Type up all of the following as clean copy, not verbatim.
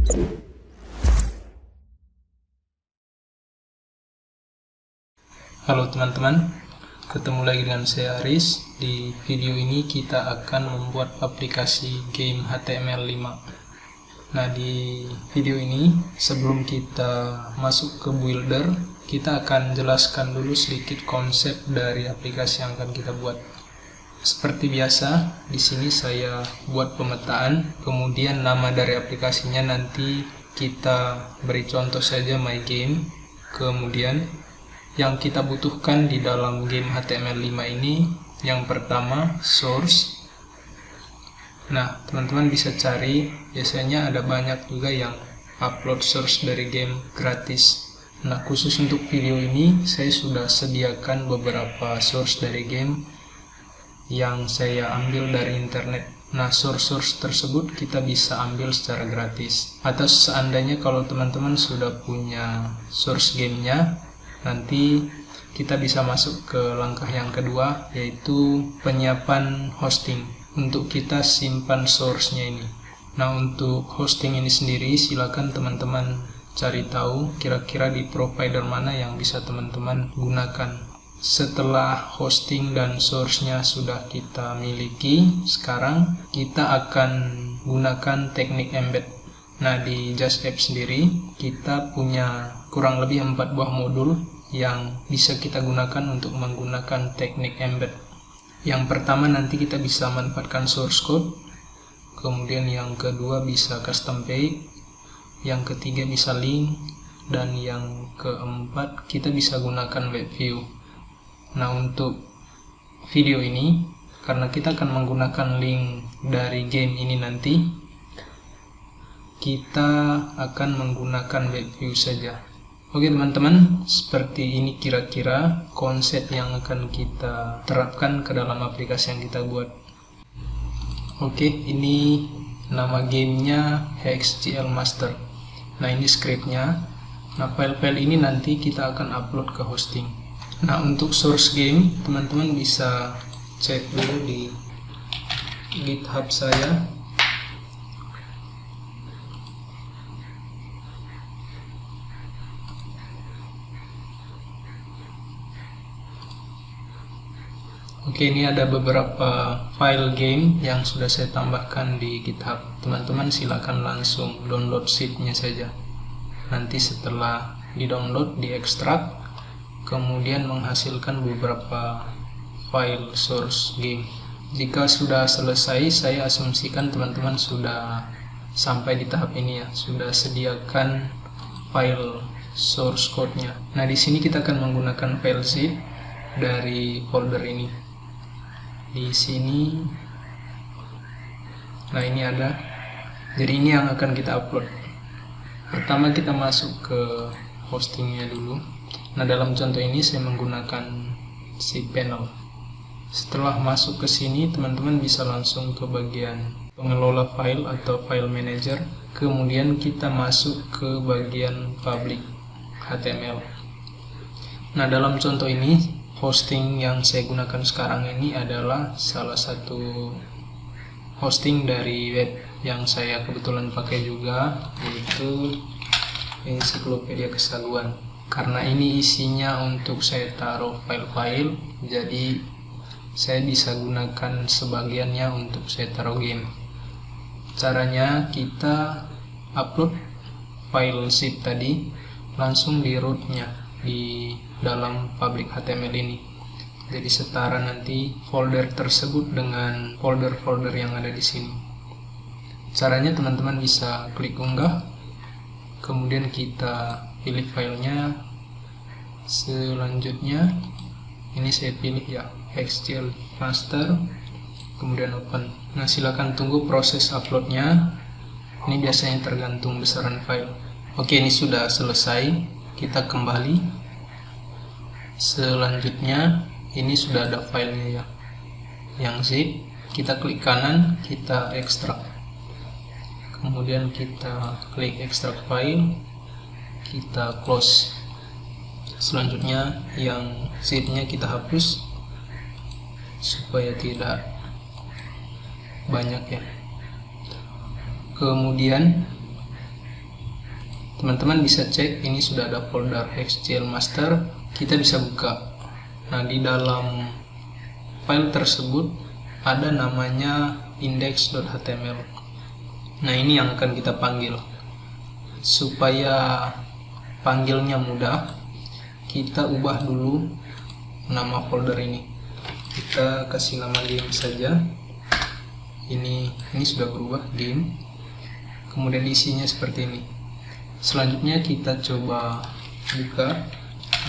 Halo teman-teman, ketemu lagi dengan saya Aris. Di video ini kita akan membuat aplikasi game HTML5. Nah, di video ini sebelum kita masuk ke builder, kita akan jelaskan dulu sedikit konsep dari aplikasi yang akan kita buat. Seperti biasa, di sini saya buat pemetaan, kemudian nama dari aplikasinya nanti kita beri contoh saja my game. Kemudian yang kita butuhkan di dalam game HTML5 ini, yang pertama source. Nah, teman-teman bisa cari, biasanya ada banyak juga yang upload source dari game gratis. Nah, khusus untuk video ini saya sudah sediakan beberapa source dari game yang saya ambil dari internet. Nah, source tersebut kita bisa ambil secara gratis. Atau seandainya kalau teman-teman sudah punya source gamenya, nanti kita bisa masuk ke langkah yang kedua, yaitu penyiapan hosting untuk kita simpan source-nya ini. Nah, untuk hosting ini sendiri silakan teman-teman cari tahu kira-kira di provider mana yang bisa teman-teman gunakan. Setelah hosting dan source-nya sudah kita miliki, sekarang kita akan gunakan teknik embed. Nah, di Just App sendiri kita punya kurang lebih 4 buah modul yang bisa kita gunakan untuk menggunakan teknik embed. Yang pertama nanti kita bisa manfaatkan source code, kemudian yang kedua bisa custom page, yang ketiga bisa link, dan yang keempat kita bisa gunakan web view. Nah, untuk video ini karena kita akan menggunakan link dari game ini nanti, kita akan menggunakan web view saja. Oke teman-teman, seperti ini kira-kira konsep yang akan kita terapkan ke dalam aplikasi yang kita buat. Oke, ini nama gamenya HXGL Master. Nah, ini scriptnya. Nah, file-file ini nanti kita akan upload ke hosting. Nah, untuk source game, teman-teman bisa cek dulu di GitHub saya. Oke, ini ada beberapa file game yang sudah saya tambahkan di GitHub. Teman-teman silakan langsung download sheet-nya saja. Nanti setelah di-download, diekstrak, kemudian menghasilkan beberapa file source game. Jika sudah selesai, saya asumsikan teman-teman sudah sampai di tahap ini ya, sudah sediakan file source code-nya. Nah, di sini kita akan menggunakan file zip dari folder ini. Di sini, nah ini ada. Jadi ini yang akan kita upload. Pertama kita masuk ke hostingnya dulu. Nah, dalam contoh ini saya menggunakan cPanel. Setelah masuk ke sini, teman-teman bisa langsung ke bagian pengelola file atau file manager. Kemudian kita masuk ke bagian public HTML. Nah, dalam contoh ini hosting yang saya gunakan sekarang ini adalah salah satu hosting dari web yang saya kebetulan pakai juga, yaitu Ensiklopedia Kesaguan. Karena ini isinya untuk saya taruh file-file, jadi saya bisa gunakan sebagiannya untuk saya taruh game. Caranya kita upload file zip tadi langsung di root-nya di dalam public HTML ini. Jadi setara nanti folder tersebut dengan folder-folder yang ada di sini. Caranya teman-teman bisa klik unggah, kemudian kita pilih filenya. Selanjutnya ini saya pilih ya HXGL Master, kemudian open. Nah, silakan tunggu proses uploadnya. Ini biasanya tergantung besaran file. Oke, ini sudah selesai. Kita kembali. Selanjutnya ini sudah ada filenya ya, yang zip. Kita klik kanan, kita ekstrak, kemudian kita klik ekstrak file, kita close. Selanjutnya yang zipnya kita hapus supaya tidak banyak ya. Kemudian teman-teman bisa cek ini sudah ada folder HexGL master, kita bisa buka. Nah, di dalam file tersebut ada namanya index.html. Nah, ini yang akan kita panggil. Supaya panggilnya mudah, kita ubah dulu nama folder ini. Kita kasih nama game saja. Ini sudah berubah, game. Kemudian isinya seperti ini. Selanjutnya kita coba buka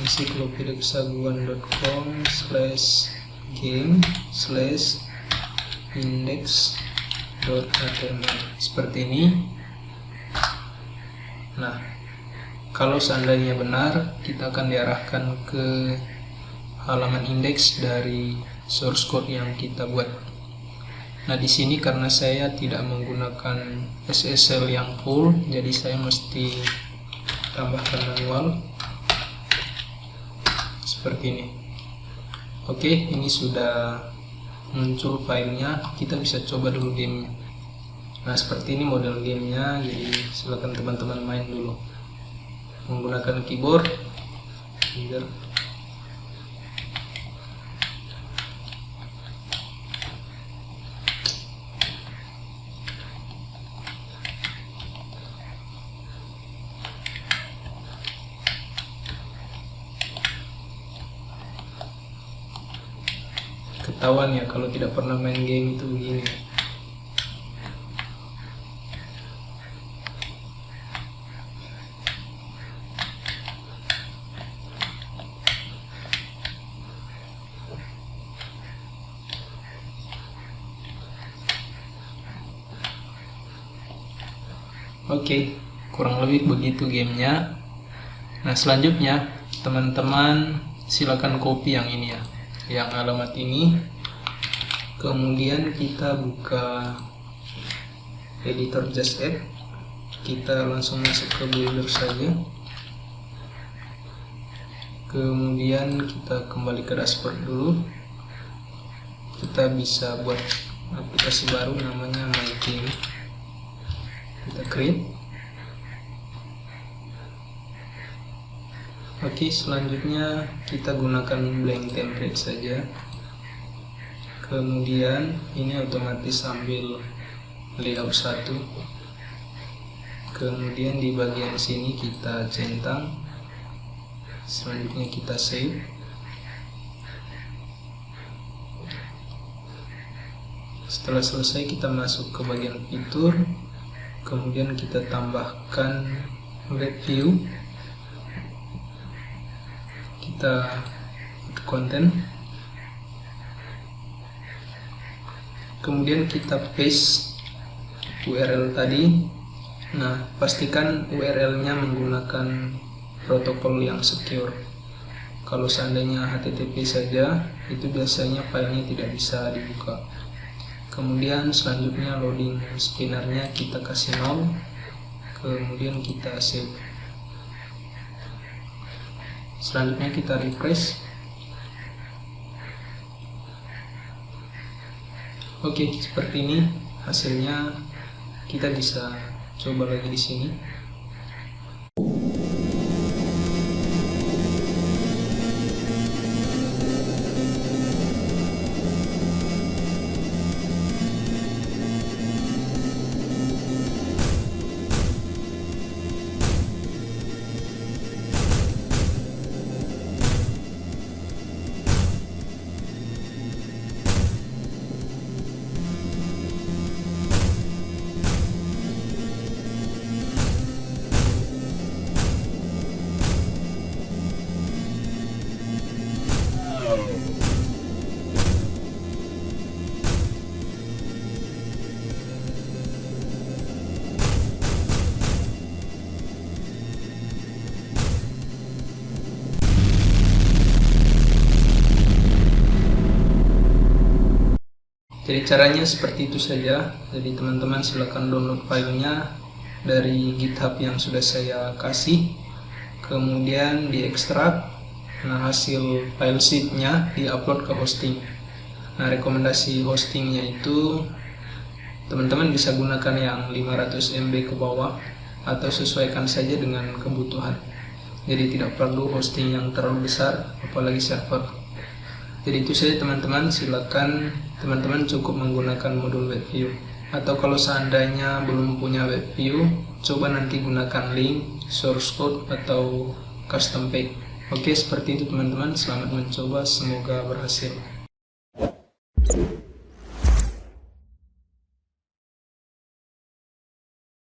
ensiklopediakesaguyuan.com/game/index.html seperti ini. Nah, kalau seandainya benar, kita akan diarahkan ke halaman indeks dari source code yang kita buat. Nah, di sini karena saya tidak menggunakan SSL yang full, jadi saya mesti tambahkan manual seperti ini. Oke, ini sudah muncul filenya. Kita bisa coba dulu gamenya. Nah, seperti ini model gamenya. Jadi silakan teman-teman main dulu menggunakan keyboard. Ketahuan ya kalau tidak pernah main game itu begini. Oke, kurang lebih begitu gamenya. Nah, selanjutnya teman-teman silakan copy yang ini ya, yang alamat ini. Kemudian kita buka editor Just Add. Kita langsung masuk ke Builder saja. Kemudian kita kembali ke dashboard dulu. Kita bisa buat aplikasi baru namanya MyGame. Kita create. Oke, selanjutnya kita gunakan blank template saja. Kemudian ini otomatis ambil layout 1. Kemudian di bagian sini kita centang. Selanjutnya kita save. Setelah selesai kita masuk ke bagian fitur. Kemudian kita tambahkan web view. Kita konten. Kemudian kita paste URL tadi. Nah, pastikan URL-nya menggunakan protokol yang secure. Kalau seandainya HTTP saja, itu biasanya filenya tidak bisa dibuka. Kemudian selanjutnya loading spinnernya kita kasih 0. Kemudian kita save. Selanjutnya kita refresh. Oke, seperti ini hasilnya. Kita bisa coba lagi di sini. Jadi caranya seperti itu saja. Jadi teman-teman silakan download filenya dari GitHub yang sudah saya kasih, kemudian diekstrak. Nah, hasil file zip-nya diupload ke hosting. Nah, rekomendasi hostingnya itu teman-teman bisa gunakan yang 500 MB ke bawah, atau sesuaikan saja dengan kebutuhan. Jadi tidak perlu hosting yang terlalu besar, apalagi server. Jadi itu saja teman-teman, silakan teman-teman cukup menggunakan modul WebView. Atau kalau seandainya belum punya WebView, coba nanti gunakan link, source code, atau custom page. Oke, seperti itu teman-teman, selamat mencoba, semoga berhasil.